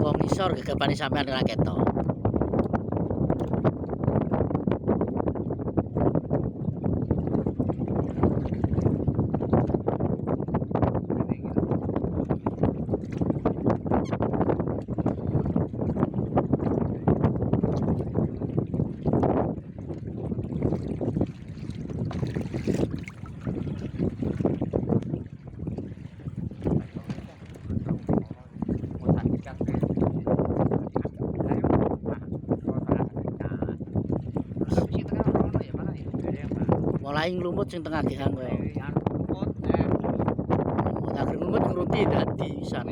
wong ngisor gegepane sampean ora ketok. Mulai nglumut sing tengah gehan kowe. Akhir nglumut ngeruti dadi pisan.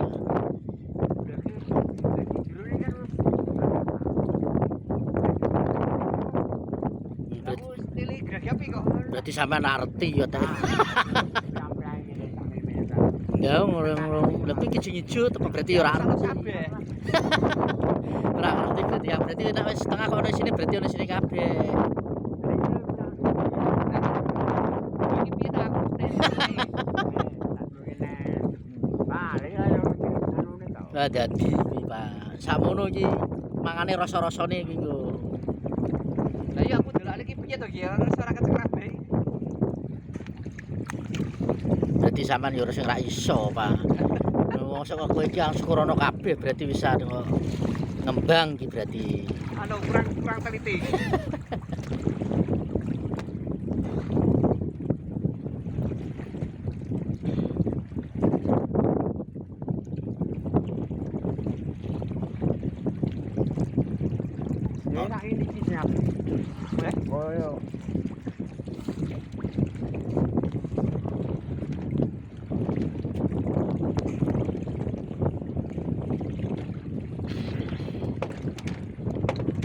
Berarti sampean arti ya teh. Ya ngurung lebih kicu-kicu tepo berarti ora arti. Ora arti berarti ya berarti nek wis setengah kok ono sini berarti ono sini kabeh. Lah dadi iki, Pak. Sakmono iki mangane rasa-rasane iki lho. Lah iya aku delok iki piye to iki ya ora kecek kabeh. Berarti sampean yo sing ra iso, Pak. Wong saka kowe iki syukur ono kabeh berarti bisa ngembang iki berarti. Anu kurang teliti. Enak ini kisah. Oh iya.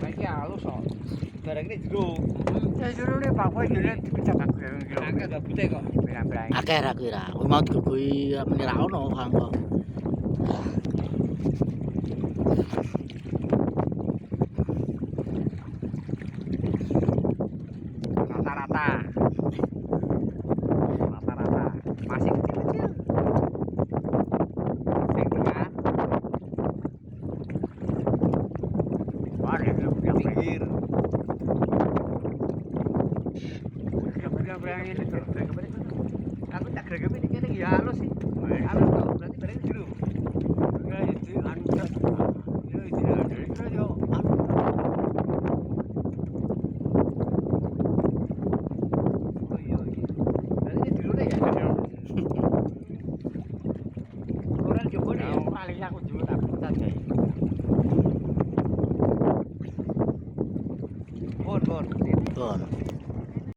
Kayak halus kok. Barang ini jero. Ya jero ne Pak kowe dene dipecah kabeh jero. Akeh gabute kok. Berang-berang. Akeh ra kuwi ra. Kuwi mau digugui meneh ra ono Kang kok. Rata-rata masih kecil-kecil sing tengah yang pinggir berang ini tuh aku tak geragam ini kene ya halus sih halus tau berarti bareng jero enggak itu anu yo itu ada yo paling aku dulu tak saja. Bon. Bon.